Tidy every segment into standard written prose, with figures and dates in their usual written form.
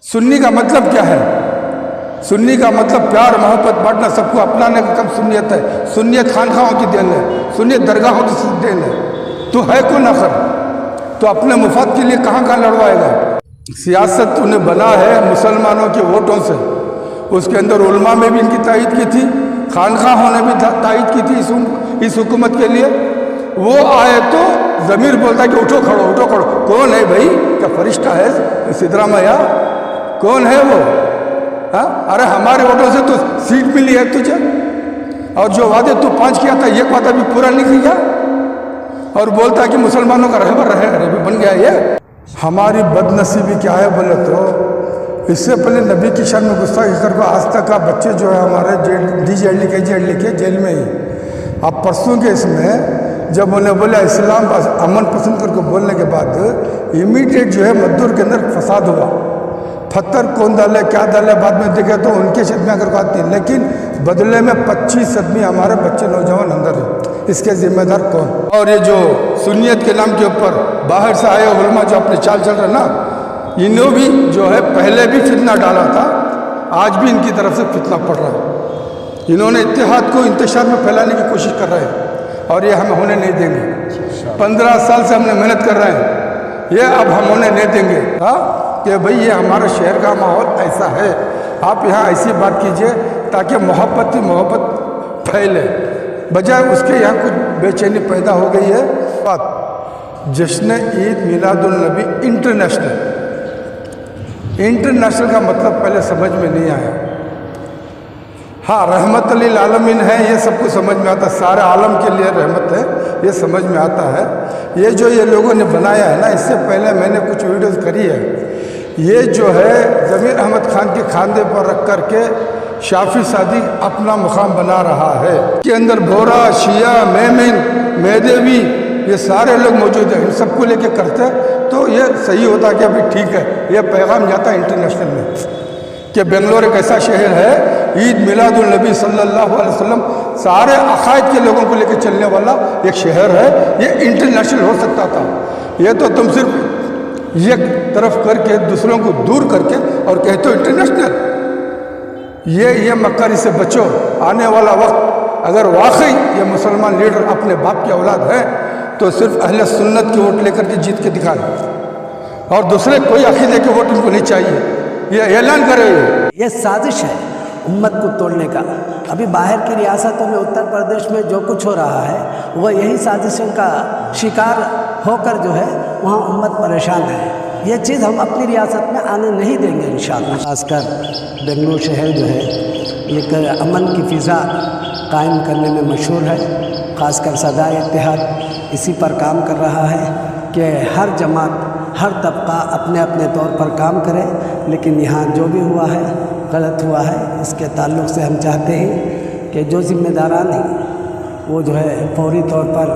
सुन्नी का मतलब क्या है? सुन्नी का मतलब प्यार मोहब्बत बांटना, सबको अपनाने का काम सुन्नियत है। सुन्नियत खानखाहों की देन है, सुन्नियत दरगाहों की देन है। तो है कौन आखिर? तो अपने मुफाद के लिए कहाँ कहाँ लड़वाएगा? सियासत उन्हें बना है मुसलमानों के वोटों से। उसके अंदर उलमा में भी इनकी तायद की थी, खानखाहों ने भी तायद की थी इस हुकूमत के लिए। वो आए तो ज़मीर बोलता है कि उठो खड़ो, उठो खड़ो। कौन है भाई? क्या फरिश्ता है सिद्धरा मैया? कौन है वो? हाँ, अरे हमारे वोटों से तो सीट मिली है तुझे, और जो वादे तू 5 किया था एक वादा भी पूरा नहीं किया, और बोलता है कि मुसलमानों का रहबर रहे बन गया ये। हमारी बदनसीबी क्या है बोले तो, इससे पहले नबी की शान में गुस्ताखी करके आज तक का बच्चे जो है हमारे जेल लिखे जेल में ही। अब परसों के इसमें जब उन्हें बोला इस्लाम अमन पसंद करके बोलने के बाद इमीडिएट जो है मजदूर के अंदर फसाद हुआ। पत्थर कौन डाले क्या डाले बाद में देखे तो उनके सदमियाँ कर पाती हैं, लेकिन बदले में 25 आदमी हमारे बच्चे नौजवान अंदर हैं। इसके जिम्मेदार कौन? और ये जो सुन्नियत के नाम के ऊपर बाहर से आए उलमा जो अपने चाल चल रहे ना, इन्हों भी जो है पहले भी फितना डाला था, आज भी इनकी तरफ से फितना पड़ रहा है। इन्होंने इत्तेहाद को इंतशार में फैलाने की कोशिश कर रहे हैं, और ये हम होने नहीं देंगे। 15 साल से हमने मेहनत कर रहे हैं, ये अब हम होने नहीं देंगे। हाँ कि भाई ये हमारे शहर का माहौल ऐसा है, आप यहाँ ऐसी बात कीजिए ताकि मोहब्बत फैले, बजाय उसके यहाँ कुछ बेचैनी पैदा हो गई है। बात जश्न ईद मिलादुल नबी इंटरनेशनल का मतलब पहले समझ में नहीं आया। हाँ, रहमत लिल आलमीन है, ये सबको समझ में आता है, सारे आलम के लिए रहमत है, ये समझ में आता है। ये जो ये लोगों ने बनाया है ना, इससे पहले मैंने कुछ वीडियोस करी है। ये जो है ज़मीर अहमद खान के खांदे पर रख कर के शाफी सादी अपना मुकाम बना रहा है। के अंदर बोरा, शिया, मेमिन, मेदेवी, ये सारे लोग मौजूद हैं। इन सबको लेके करते तो ये सही होता कि अभी ठीक है, ये पैगाम जाता है इंटरनेशनल में कि बेंगलोर एक ऐसा शहर है, ईद मिलादुल नबी सल्लल्लाहु अलैहि वसल्लम सारे अकायद के लोगों को लेकर चलने वाला एक शहर है। ये इंटरनेशनल हो सकता था। ये तो तुम सिर्फ एक तरफ करके दूसरों को दूर करके और कहते हो इंटरनेशनल। ये मक्कारी से बचो। आने वाला वक्त अगर वाकई ये मुसलमान लीडर अपने बाप की औलाद है तो सिर्फ अहले सुन्नत के वोट लेकर के जीत के दिखाएं, और दूसरे कोई अकीदे के वोट इनको नहीं चाहिए। ये ऐलान करे। ये साजिश है उम्मत को तोड़ने का। अभी बाहर की रियासतों में, उत्तर प्रदेश में जो कुछ हो रहा है वह यही साजिशों का शिकार होकर जो है वहाँ उम्मत परेशान है। ये चीज़ हम अपनी रियासत में आने नहीं देंगे इंशाअल्लाह। खासकर बेंगलुरु शहर जो है एक अमन की फ़िज़ा कायम करने में मशहूर है। खासकर सदाए इत्तेहाद इसी पर काम कर रहा है कि हर जमात, हर तबका अपने अपने तौर पर काम करे। लेकिन यहाँ जो भी हुआ है गलत हुआ है। इसके ताल्लुक़ से हम चाहते हैं कि जो ज़िम्मेदारान हैं वो जो है फौरी तौर पर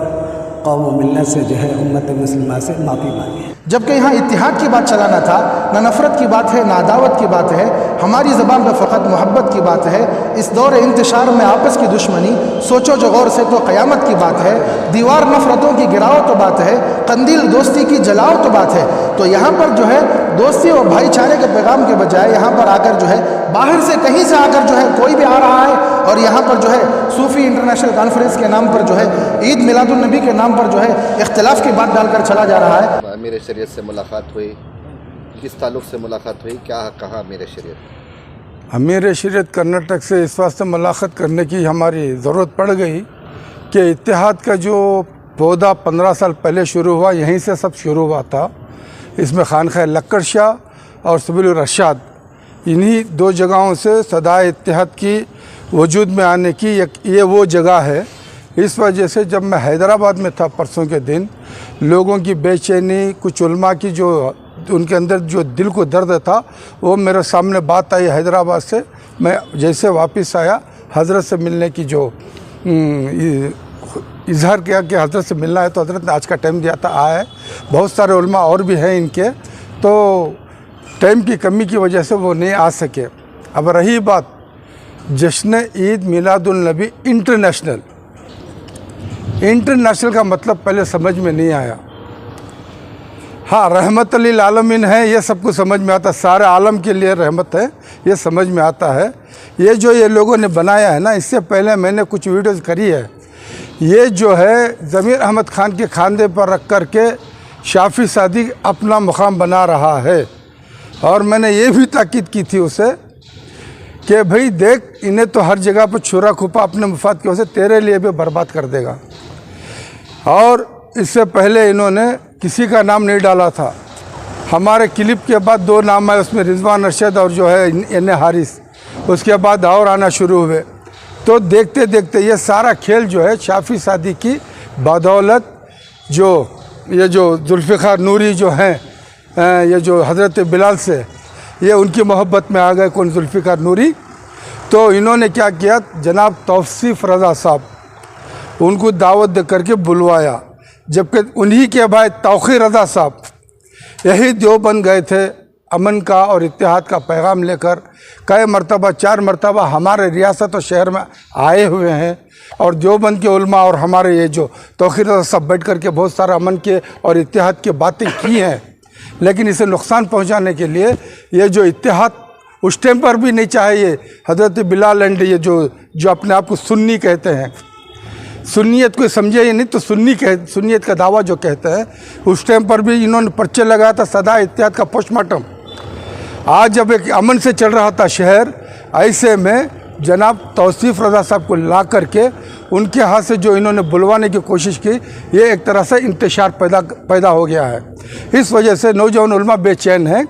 कौम व मिल्लत से जो है उम्मत मुस्लिमा से माफ़ी मांगे। जबकि यहाँ इत्तिहाद की बात चलाना था, ना नफ़रत की बात है, ना अदावत की बात है। हमारी ज़बान पर फ़कत मोहब्बत की बात है। इस दौर इंतशार में आपस की दुश्मनी सोचो जो गौर से तो क़यामत की बात है। दीवार नफ़रतों की गिराओ तो बात है, कंदील दोस्ती की जलाओ तो बात है। तो यहाँ पर जो है दोस्ती और भाईचारे के पैगाम के बजाय यहाँ पर आकर जो है बाहर से कहीं से आकर जो है कोई भी आ रहा है, और यहाँ पर जो है सूफ़ी इंटरनेशनल कॉन्फ्रेंस के नाम पर जो है ईद मिलादुल नबी के नाम पर जो है इख्तिलाफ़ की बात डालकर चला जा रहा है। अमीर शरीयत से मुलाकात हुई, किस ताल्लुक़ से मुलाकात हुई, क्या कहा अमीर शरीयत? अमीर शरीयत कर्नाटक से इस वास्ते मुलाकात करने की हमारी ज़रूरत पड़ गई कि इत्तेहाद का जो पौधा 15 साल पहले शुरू हुआ, यहीं से सब शुरू हुआ था। इसमें खानखा लक्कड़ शाह और सबील रशाद, इन्हीं 2 जगहों से सदाए इत्तेहाद की वजूद में आने की ये वो जगह है। इस वजह से जब मैं हैदराबाद में था परसों के दिन, लोगों की बेचैनी, कुछ उलमा की जो उनके अंदर जो दिल को दर्द था वो मेरे सामने बात आई हैदराबाद से। मैं जैसे वापस आया, हज़रत से मिलने की जो इजहार किया कि हज़रत से मिलना है, तो हज़रत ने आज का टाइम दिया था, आया है। बहुत सारे उलमा और भी हैं इनके, तो टाइम की कमी की वजह से वो नहीं आ सके। अब रही बात जश्न ईद मिलादुल नबी इंटरनेशनल का मतलब पहले समझ में नहीं आया। हाँ, रहमत लिल आलमीन है, ये सबको समझ में आता है, सारे आलम के लिए रहमत है, ये समझ में आता है। ये जो ये लोगों ने बनाया है ना, इससे पहले मैंने कुछ वीडियोज़ करी है। ये जो है ज़मीर अहमद ख़ान के खांदे पर रख कर के शाफ़ी सादी अपना मुकाम बना रहा है। और मैंने ये भी ताकीद की थी उसे कि भाई देख, इन्हें तो हर जगह पर छुरा खुपा अपने मुफाद की वजह से तेरे लिए भी बर्बाद कर देगा। और इससे पहले इन्होंने किसी का नाम नहीं डाला था। हमारे क्लिप के बाद 2 नाम आए, उसमें रिजवान अरशद और जो है एन हारिस, उसके बाद और आना शुरू हुए। तो देखते देखते ये सारा खेल जो है शाफ़ी सादी की बदौलत, ये जो जुल्फ़िकार नूरी जो हैं, ये जो हज़रत बिलाल से ये उनकी मोहब्बत में आ गए, कौन जुल्फ़िकार नूरी। तो इन्होंने क्या किया, जनाब तौसीफ़ रज़ा साहब उनको दावत दे करके बुलवाया, जबकि उन्हीं के भाई तौक़ीर रज़ा साहब यही देवबंद गए थे अमन का और इत्तेहाद का पैगाम लेकर। कई मरतबा, 4 मरतबा हमारे रियासत और शहर में आए हुए हैं और देवबंद के उलमा और हमारे ये जो तौक़ीर रज़ा साहब बैठ कर के बहुत सारा अमन के और इत्तेहाद की बातें की हैं। लेकिन इसे नुकसान पहुंचाने के लिए ये जो इत्तेहाद उस टाइम पर भी नहीं चाहे, ये हज़रत बिलाल एंड ये जो अपने आप को सुन्नी कहते हैं, सुन्नियत को समझे ही नहीं तो सुन्नियत का दावा जो कहते हैं, उस टाइम पर भी इन्होंने पर्चे लगाया था सदा इत्तेहाद का पोस्टमार्टम। आज जब एक अमन से चल रहा था शहर, ऐसे में जनाब तौसीफ़ रज़ा साहब को ला करके उनके हाथ से जो इन्होंने बुलवाने की कोशिश की, ये एक तरह से इंतशार पैदा हो गया है। इस वजह से नौजवान उलमा बेचैन हैं।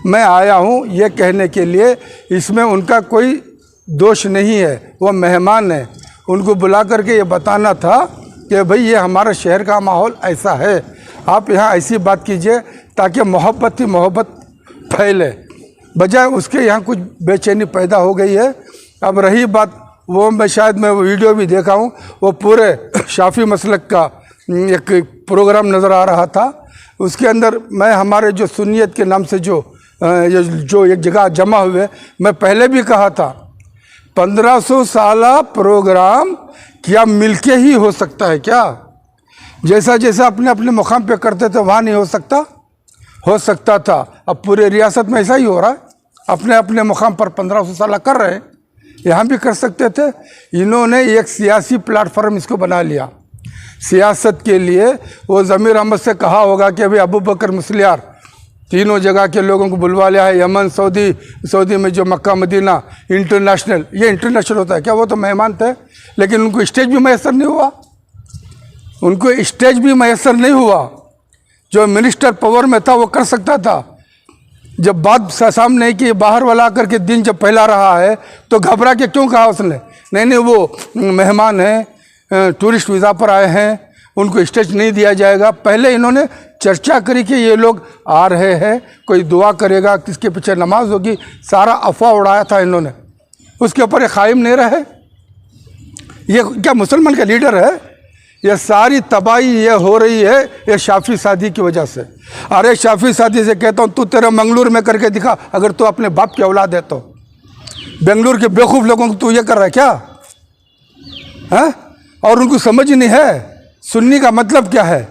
मैं आया हूँ ये कहने के लिए, इसमें उनका कोई दोष नहीं है, वो मेहमान है। उनको बुला करके ये बताना था कि भाई ये हमारा शहर का माहौल ऐसा है, आप यहाँ ऐसी बात कीजिए ताकि मोहब्बत फैले, बजाय उसके यहाँ कुछ बेचैनी पैदा हो गई है। अब रही बात, मैं वीडियो भी देखा हूँ, वो पूरे शाफ़ी मसलक का एक प्रोग्राम नज़र आ रहा था। उसके अंदर मैं हमारे जो सुन्नियत के नाम से जो एक जगह जमा हुए, मैं पहले भी कहा था 1500 साला प्रोग्राम क्या मिलके ही हो सकता है क्या? जैसा जैसा अपने अपने मुकाम पे करते थे वहाँ नहीं हो सकता था। अब पूरे रियासत में ऐसा ही हो रहा है, अपने अपने मुकाम पर 1500 साल कर रहे हैं, यहाँ भी कर सकते थे। इन्होंने एक सियासी प्लेटफॉर्म इसको बना लिया सियासत के लिए। वो ज़मीर अहमद से कहा होगा कि अभी अबू बकर मुस्लियार तीनों जगह के लोगों को बुलवा लिया है, यमन, सऊदी में जो मक्का मदीना इंटरनेशनल, ये इंटरनेशनल होता है क्या? वो तो मेहमान थे, लेकिन उनको स्टेज भी मैसर नहीं हुआ। जो मिनिस्टर पावर में था वो कर सकता था। जब बात सामने की बाहर वाला आकर के दिन जब फैला रहा है तो घबरा के क्यों कहा उसने? नहीं वो मेहमान हैं, टूरिस्ट वीज़ा पर आए हैं, उनको स्टेज नहीं दिया जाएगा। पहले इन्होंने चर्चा करी कि ये लोग आ रहे हैं, कोई दुआ करेगा, किसके पीछे नमाज होगी, सारा अफवाह उड़ाया था इन्होंने। उसके ऊपर ये कायम नहीं रहे। ये क्या मुसलमान का लीडर है? ये सारी तबाही ये हो रही है ये शाफ़ी सादी की वजह से। अरे शाफ़ी सादी से कहता हूँ, तू तेरा मंगलूर में करके दिखा, अगर तू अपने बाप की औलाद है तो। बेंगलुरु के बेवकूफ़ लोगों को तू ये कर रहा है क्या है? और उनको समझ ही नहीं है सुन्नी का मतलब क्या है।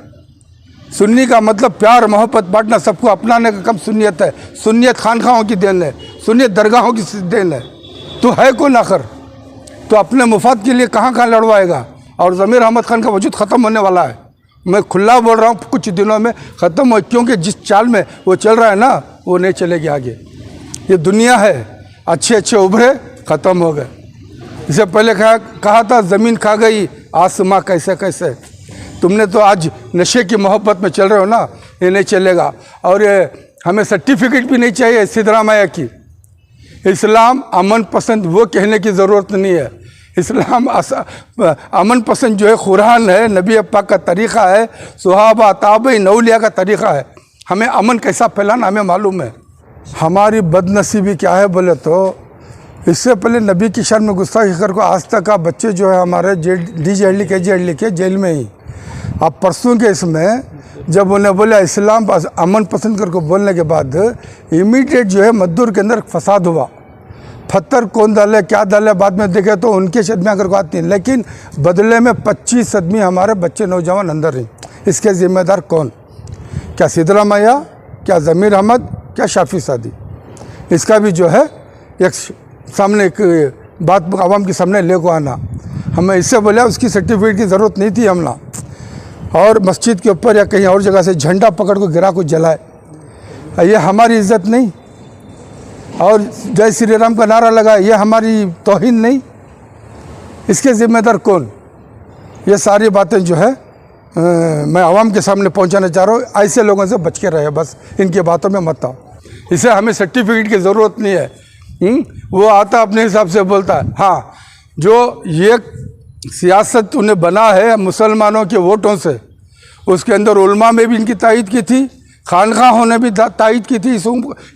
सुन्नी का मतलब प्यार मोहब्बत बांटना, सबको अपनाने का कम सुन्नियत है। सुन्नियत खानखाहों की देन है, सुन्नियत दरगाहों की देन है। तो है कौन आखिर? तो अपने मुफाद के लिए कहाँ लड़वाएगा? और ज़मीर अहमद ख़ान का वजूद ख़त्म होने वाला है। मैं खुला बोल रहा हूँ, कुछ दिनों में ख़त्म हो, क्योंकि जिस चाल में वो चल रहा है ना, वो नहीं चलेगी आगे। ये दुनिया है, अच्छे उभरे ख़त्म हो गए। इससे पहले कहा था ज़मीन खा गई आसमां कैसे। तुमने तो आज नशे की मोहब्बत में चल रहे हो ना, ये नहीं चलेगा। और ये हमें सर्टिफिकेट भी नहीं चाहिए सिद्धरामैया की। इस्लाम अमन पसंद वो कहने की ज़रूरत नहीं है। इस्लाम अमन पसंद जो है कुरान है, नबी पाक का तरीक़ा है, सुहाबा ताबईन औलिया का तरीक़ा है। हमें अमन कैसा फैलाना हमें मालूम है। हमारी बदनसीबी क्या है बोले तो, इससे पहले नबी की शान में गुस्ताखी कर को आज तक का बच्चे जो है हमारे DJLD के जेल में ही। अब परसों के इसमें जब उन्हें बोला इस्लाम अमन पसंद करके बोलने के बाद इमीडिएट जो है मद्दूर के अंदर फसाद हुआ। पत्थर कौन डाले क्या डाले बाद में देखे तो उनके सदमे अगर को आती नहीं, लेकिन बदले में 25 आदमी हमारे बच्चे नौजवान अंदर हैं। इसके ज़िम्मेदार कौन? क्या सिद्रा मैया, क्या ज़मीर अहमद, क्या शाफी सादी। इसका भी जो है एक सामने एक बात आवाम के सामने ले को आना। हमें इससे बोला उसकी सर्टिफिकेट की ज़रूरत नहीं थी हमला, और मस्जिद के ऊपर या कहीं और जगह से झंडा पकड़ को गिरा को जलाए, ये हमारी इज़्ज़त नहीं। और जय श्री राम का नारा लगा, ये हमारी तौहीन नहीं। इसके ज़िम्मेदार कौन? ये सारी बातें जो है मैं आवाम के सामने पहुंचाना चाह रहा हूँ। ऐसे लोगों से बच के रहे, बस इनकी बातों में मत आओ। इसे हमें सर्टिफिकेट की ज़रूरत नहीं है। वो आता अपने हिसाब से बोलता है। हाँ, जो ये सियासत उन्हें बना है मुसलमानों के वोटों से, उसके अंदर उलमा में भी इनकी तायद की थी, खानखाहों ने भी तायद की थी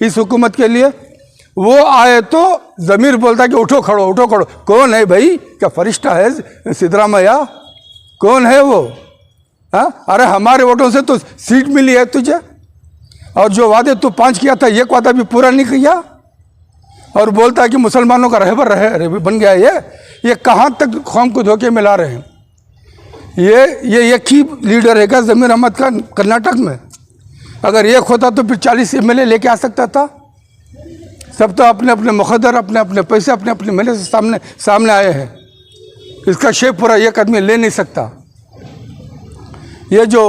इस हुकूमत के लिए। वो आए तो ज़मीर बोलता कि उठो खड़ो, उठो खड़ो। कौन है भाई? क्या फरिश्ता है सिद्रा मैया? कौन है वो? हाँ, अरे हमारे वोटों से तो सीट मिली है तुझे, और जो वादे तू 5 किया था, एक वादा भी पूरा नहीं किया, और बोलता है कि मुसलमानों का रहबर रहे बन गया। ये कहाँ तक कौम को धोखे में ला रहे हैं? ये एक ही लीडर है क्या ज़मीर अहमद का कर्नाटक में? अगर एक होता तो फिर 40 MLA लेके आ सकता था। सब तो अपने अपने मुखद्दर, अपने अपने पैसे, अपने अपने मेले से सामने आए हैं। इसका शेप पूरा एक आदमी ले नहीं सकता। ये जो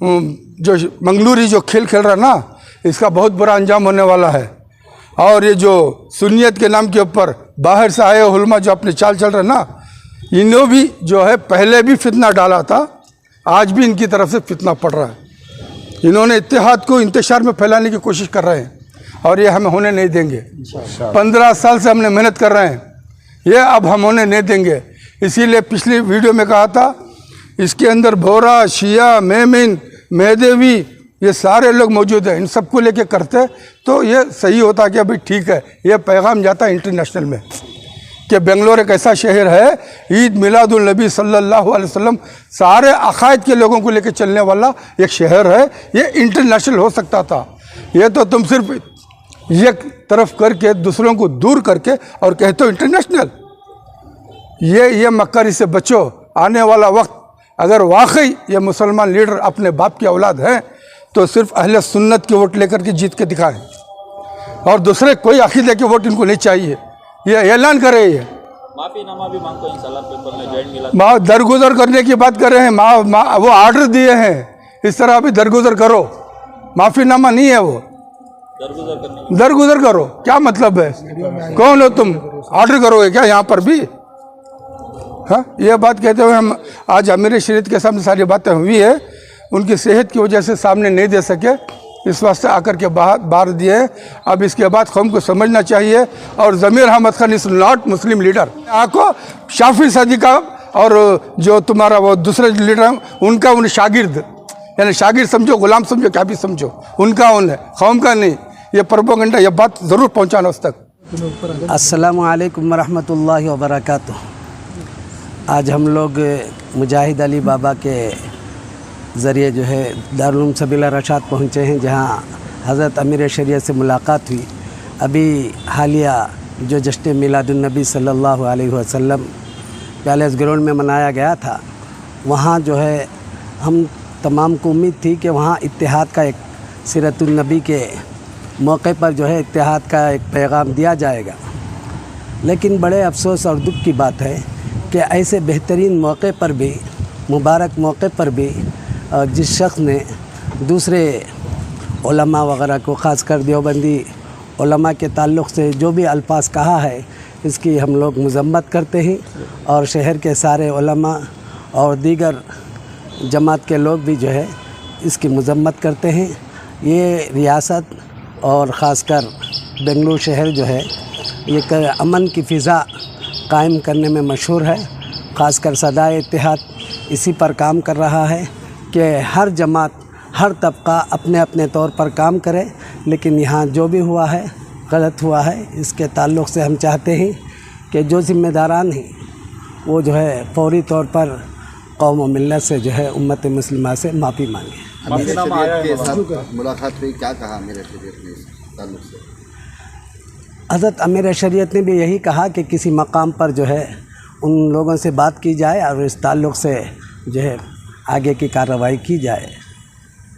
मंगलूरी जो खेल खेल रहा ना, इसका बहुत बुरा अंजाम होने वाला है। और ये जो सुन्नियत के नाम के ऊपर बाहर से आए उलमा जो अपने चाल चल रहे ना, इन्हों भी जो है पहले भी फितना डाला था, आज भी इनकी तरफ से फितना पड़ रहा है। इन्होंने इत्तेहाद को इंतशार में फैलाने की कोशिश कर रहे हैं, और ये हमें होने नहीं देंगे। 15 साल से हमने मेहनत कर रहे हैं, ये अब हम होने नहीं देंगे। इसीलिए पिछली वीडियो में कहा था, इसके अंदर बोरा, शिया, मेमिन, मेहदेवी, ये सारे लोग मौजूद हैं। इन सबको लेके करते तो ये सही होता कि अभी ठीक है, ये पैगाम जाता है इंटरनेशनल में कि बेंगलोर एक ऐसा शहर है, ईद मिलादुल नबी सल्लल्लाहु अलैहि वसल्लम सारे अकायद के लोगों को लेकर चलने वाला एक शहर है। ये इंटरनेशनल हो सकता था। ये तो तुम सिर्फ एक तरफ करके दूसरों को दूर करके और कहते हो इंटरनेशनल। ये मक्कारी से बचो। आने वाला वक्त अगर वाकई ये मुसलमान लीडर अपने बाप की औलाद हैं तो सिर्फ अहले सुन्नत के वोट लेकर के जीत के दिखाएं, और दूसरे कोई अकीदे के वोट इनको नहीं चाहिए। ये ऐलान करे, ये माफीनामा भी मांगते हैं इंशाल्लाह पेपर में जॉइंट मिला दरगुजर करने की बात कर रहे हैं। वो आर्डर दिए हैं इस तरह अभी दरगुजर करो, माफीनामा नहीं है वो। दरगुजर करो क्या मतलब है? कौन हो तुम? ऑर्डर करोगे क्या यहाँ पर भी? हाँ, ये बात कहते हुए हम आज अमीर शरीयत के सामने सारी बातें हुई है, उनकी सेहत की वजह से सामने नहीं दे सके, इस वास्ते आकर के बाहर दिए। अब इसके बाद कौम को समझना चाहिए। और Zameer Ahmed Khan is not Muslim leader. आपको शाफी सादी का और जो तुम्हारा वो दूसरे लीडर हैं उनका उन शागिर्द, यानी शागिर्द समझो, गुलाम समझो, क्या भी समझो, उनका उन है, कौम का नहीं। ये प्रोपेगेंडा, ये बात ज़रूर पहुँचाना उस तक। अस्सलामु अलैकुम वरहमतुल्लाहि वबरकातुह। आज हम लोग मुजाहिद अली बाबा के ज़रिए जो है दारुल उलूम सबील रशाद पहुँचे हैं, जहाँ हज़रत अमीर शरीयत से मुलाकात हुई। अभी हालिया जो जश्न मिलादुन नबी सल्लल्लाहु अलैहि वसल्लम पैलेस ग्राउंड में मनाया गया था, वहाँ जो है हम तमाम को उम्मीद थी कि वहाँ इत्तेहाद का एक सीरतुन नबी के मौके पर जो है इत्तेहाद का एक पैगाम दिया जाएगा। लेकिन बड़े अफसोस और दुख की बात है कि ऐसे बेहतरीन मौके पर भी, मुबारक मौके पर भी, जिस शख्स ने दूसरे उलमा वग़ैरह को, ख़ासकर देवबंदी उलमा के ताल्लुक़ से जो भी अल्फाज कहा है, इसकी हम लोग मज़म्मत करते हैं। और शहर के सारे उलमा और दीगर जमात के लोग भी जो है इसकी मज़म्मत करते हैं। ये रियासत और ख़ासकर बेंगलुरु शहर जो है एक अमन की फ़िज़ा कायम करने में मशहूर है। ख़ासकर सदाए इत्तेहाद इसी पर काम कर रहा है कि हर जमात, हर तबका अपने अपने तौर पर काम करे। लेकिन यहाँ जो भी हुआ है गलत हुआ है। इसके ताल्लुक़ से हम चाहते हैं कि जो ज़िम्मेदारान हैं वो जो है फौरी तौर पर कौम व मिल्लत से जो है उम्मत मुस्लिमा से माफ़ी मांगे। के साथ मुलाकात हुई, क्या कहा अमीर शरीयत ने इस ताल्लुक़ से? हज़रत अमीर शरीयत ने भी यही कहा कि किसी मकाम पर जो है उन लोगों से बात की जाए और इस ताल्लुक़ से जो है आगे की कार्रवाई की जाए।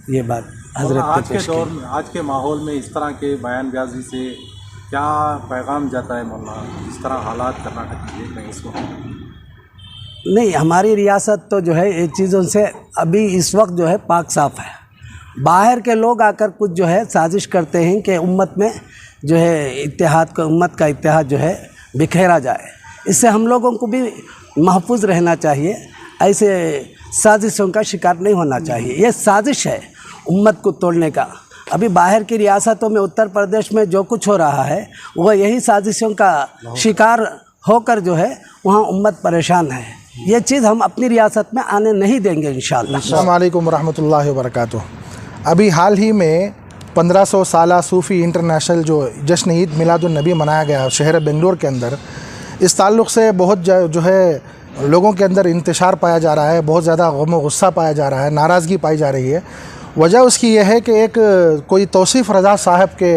ये बात हजरत आज ने के पेश की। दौर में, आज के माहौल में इस तरह के बयानबाजी से क्या पैगाम जाता है मौलाना? इस तरह हालात कर्नाटक में देख रहे हैं इसको। नहीं, हमारी रियासत तो जो है ये चीज़ों से अभी इस वक्त जो है पाक साफ़ है। बाहर के लोग आकर कुछ जो है साजिश करते हैं कि उम्मत में जो है इत्तेहाद को, उम्मत का इत्तेहाद जो है बिखेरा जाए। इससे हम लोगों को भी महफूज रहना चाहिए, ऐसे साजिशों का शिकार नहीं होना चाहिए। ये साजिश है उम्मत को तोड़ने का। अभी बाहर की रियासतों में, उत्तर प्रदेश में जो कुछ हो रहा है वह यही साजिशों का शिकार होकर जो है वहाँ उम्मत परेशान है। ये चीज़ हम अपनी रियासत में आने नहीं देंगे इंशाअल्लाह। अस्सलाम वालेकुम रहमतुल्लाहि व बरकातुहू। अभी हाल ही में 1500 साला सूफ़ी इंटरनेशनल जो जश्न ईद मिलादुन्नबी मनाया गया शहर बेंगलोर के अंदर, इस ताल्लुक़ से बहुत जो है लोगों के अंदर इंतशार पाया जा रहा है, बहुत ज़्यादा गम व गुस्सा पाया जा रहा है, नाराज़गी पाई जा रही है। वजह उसकी यह है कि एक कोई तौसीफ़ रज़ा साहब के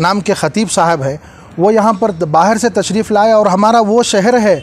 नाम के ख़तीब साहब है, वो यहाँ पर बाहर से तशरीफ़ लाए और हमारा वो शहर है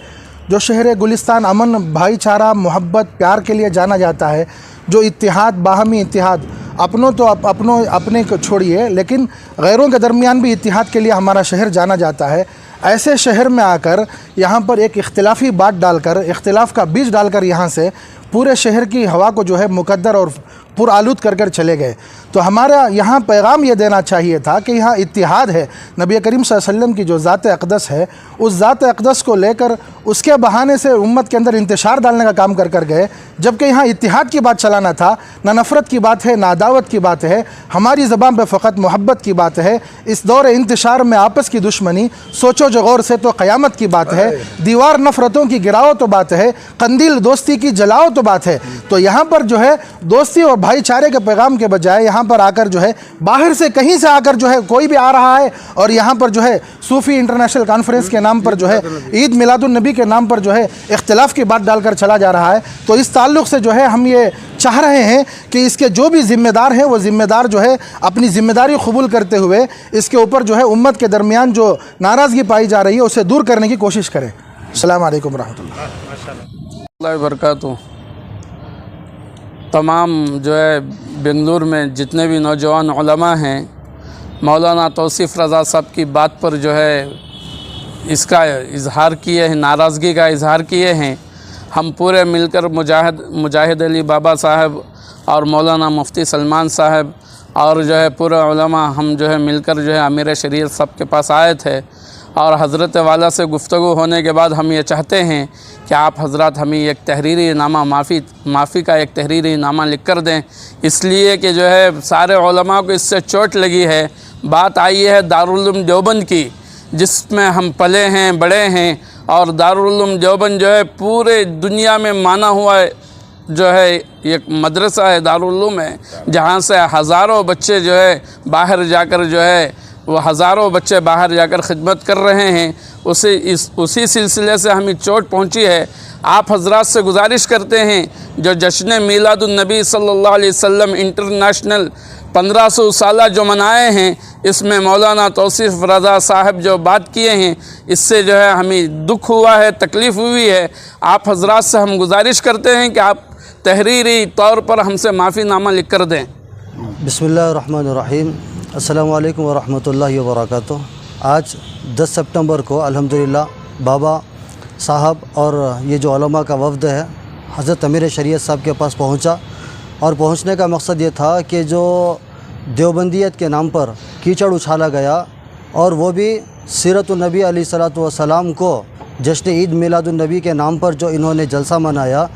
जो शहर गुलिस्तान अमन, भाईचारा, मोहब्बत, प्यार के लिए जाना जाता है, जो इत्तिहाद, बाहमी इत्तिहाद, अपनों तो अपने को छोड़िए लेकिन गैरों के दरमियान भी इत्तिहाद के लिए हमारा शहर जाना जाता है। ऐसे शहर में आकर यहाँ पर एक इख्तिलाफ़ी बात डालकर, इख्तिलाफ़ का बीज डालकर यहाँ से पूरे शहर की हवा को जो है मुकद्दर और पुरआलूद कर कर चले गए। तो हमारा यहाँ पैगाम ये देना चाहिए था कि यहाँ इत्तिहाद है, नबी करीम सल्लल्लाहु अलैहि वसल्लम की जो ज़ात अक़दस है, उस ज़ात अक़दस को लेकर उसके बहाने से उम्मत के अंदर इंतशार डालने का काम कर कर गए, जबकि यहाँ इत्तिहाद की बात चलाना था। ना नफ़रत की बात है, ना दावत की बात है, हमारी ज़बान पर फ़कत मोहब्बत की बात है। इस दौर इंतशार में आपस की दुश्मनी सोचो जो गौर से तो क़यामत की बात है, दीवार नफ़रतों की गिराओ तो बात है, कंदील दोस्ती की जलाओ तो बात है। तो यहाँ पर जो है दोस्ती और भाईचारे के पैगाम के बजाय यहाँ पर आकर जो है बाहर से कहीं से आकर जो है कोई भी आ रहा है और यहाँ पर जो है सूफ़ी इंटरनेशनल कॉन्फ्रेंस के नाम पर जो है ईद मिलादुन्नबी के नाम पर जो है इख्तिलाफ़ की बात डालकर चला जा रहा है। तो इस ताल्लुक़ से जो है हम ये चाह रहे हैं कि इसके जो भी ज़िम्मेदार हैं वो ज़िम्मेदार जो है अपनी ज़िम्मेदारी कबूल करते हुए इसके ऊपर जो है उम्मत के दरमियान जो नाराज़गी पाई जा रही है उसे दूर करने की कोशिश करें। अस्सलाम वालेकुम रहमतुल्लाह व बरकातहू। तमाम जो है बेंगलुरु में जितने भी नौजवान उलमा हैं, मौलाना तौसीफ़ रज़ा साहब की बात पर जो है इसका इजहार किए हैं, नाराज़गी का इजहार किए हैं। हम पूरे मिलकर मुजाहिद अली बाबा साहब और मौलाना मुफ्ती सलमान साहब और जो है पूरे उलमा हम जो है मिलकर जो है अमीर शरीयत साहब के पास आए थे और हज़रत वाला से गुफ्तगू होने के बाद हम ये चाहते हैं कि आप हज़रात हमें एक तहरीरी नामा माफ़ी का एक तहरीरी नामा लिख कर दें, इसलिए कि जो है सारे उलमा को इससे चोट लगी है। बात आई है दारुल उलूम देवबंद की, जिसमें हम पले हैं, बड़े हैं, और दारुल उलूम देवबंद जो है पूरे दुनिया में माना हुआ है, जो है एक मदरसा है, दारुल उलूम है, जहाँ से हज़ारों बच्चे जो है बाहर जाकर जो है वो हज़ारों बच्चे बाहर जाकर खिदमत कर रहे हैं। उसी सिलसिले से हमें चोट पहुंची है। आप हज़रात से गुजारिश करते हैं जो जश्न मिलादुन्नबी सल्लल्लाहु अलैहि वसल्लम इंटरनेशनल 1500 साला जो मनाए हैं, इसमें मौलाना तौसीफ़ रज़ा साहब जो बात किए हैं, इससे जो है हमें दुख हुआ है, तकलीफ़ हुई है। आप हज़रात से हम गुजारिश करते हैं कि आप तहरीरी तौर पर हमसे माफ़ीनामा लिख कर दें। बिस्मिल्लाहिर्रहमानिर्रहीम। अस्सलामु अलैकुम वरहमतुल्लाहि वबरकातुहू। आज 10 सितंबर को अल्हम्दुलिल्लाह बाबा साहब और ये जो उलमा का वफ़द है हज़रत अमीर शरीयत साहब के पास पहुंचा, और पहुंचने का मकसद ये था कि जो देवबंदियत के नाम पर कीचड़ उछाला गया और वो भी सीरतुन्नबी अलैहिस्सलातु वस्सलाम को जश्न ईद मिलादुन्नबी के नाम पर जो इन्होंने जलसा मनाया,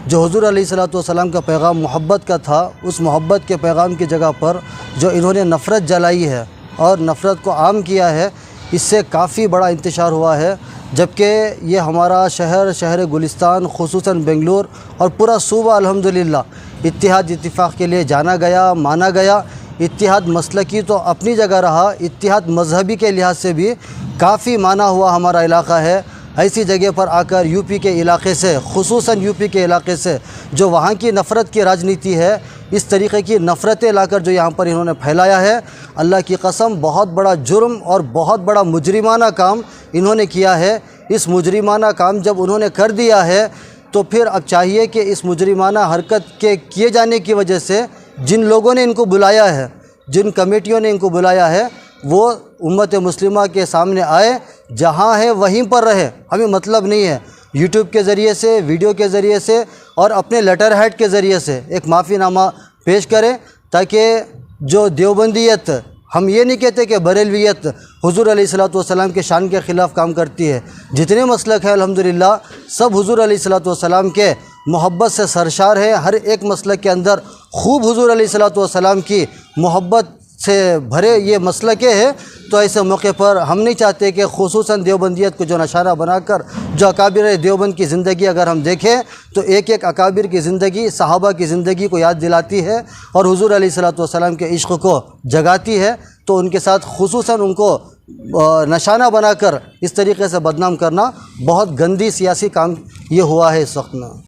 जो हुज़ूर अलैहिस्सलातु वस्सलाम का पैगाम मोहब्बत का था, उस मोहब्बत के पैगाम की जगह पर जो इन्होंने नफ़रत जलाई है और नफ़रत को आम किया है, इससे काफ़ी बड़ा इंतशार हुआ है। जबकि ये हमारा शहर गुलिस्तान ख़ुसूसन बेंगलुरु और पूरा सूबा अल्हम्दुलिल्लाह इत्तिहाद इत्तिफ़ाक़ के लिए जाना गया, माना गया। इत्तिहाद मसलकी तो अपनी जगह रहा, इत्तिहाद मजहबी के लिहाज से भी काफ़ी माना हुआ हमारा इलाक़ा है। ऐसी जगह पर आकर यूपी के इलाके से, ख़ुसूसन यूपी के इलाके से जो वहाँ की नफ़रत की राजनीति है, इस तरीक़े की नफ़रतें लाकर जो यहाँ पर इन्होंने फैलाया है, अल्लाह की कसम बहुत बड़ा जुर्म और बहुत बड़ा मुजरिमाना काम इन्होंने किया है। इस मुजरिमाना काम जब उन्होंने कर दिया है तो फिर अब चाहिए कि इस मुजरिमाना हरकत के किए जाने की वजह से जिन लोगों ने इनको बुलाया है जिन कमेटियों ने इनको बुलाया है वो उम्मत मुस्लिमा के सामने आए, जहाँ है वहीं पर रहे। हमें मतलब नहीं है यूट्यूब के ज़रिए से, वीडियो के ज़रिए से और अपने लेटर हेड के ज़रिए से एक माफ़ीनामा पेश करें, ताकि जो देवबंदियत, हम ये नहीं कहते कि बरेलवियत हुजूर अलैहिस्सलातु वस्सलाम के शान के ख़िलाफ़ काम करती है। जितने मसलक है अल्हम्दुलिल्लाह सब हुजूर अलैहिस्सलातु वस्सलाम के मोहब्बत से सरशार है। हर एक मसलक के अंदर खूब हुजूर अलैहिस्सलातु वस्सलाम की मोहब्बत से भरे ये मसलके है। तो ऐसे मौके पर हम नहीं चाहते कि खुसूसन देवबंदियत को जो नशाना बनाकर जो अकाबिर देवबंद की ज़िंदगी अगर हम देखें तो एक एक अकाबिर की ज़िंदगी सहाबा की ज़िंदगी को याद दिलाती है और हुजूर अलैहिस्सलातु वस्सलाम के इश्क़ को जगाती है। तो उनके साथ खुसूसन उनको नशाना बनाकर इस तरीके से बदनाम करना बहुत गंदी सियासी काम ये हुआ है इस वक्त में।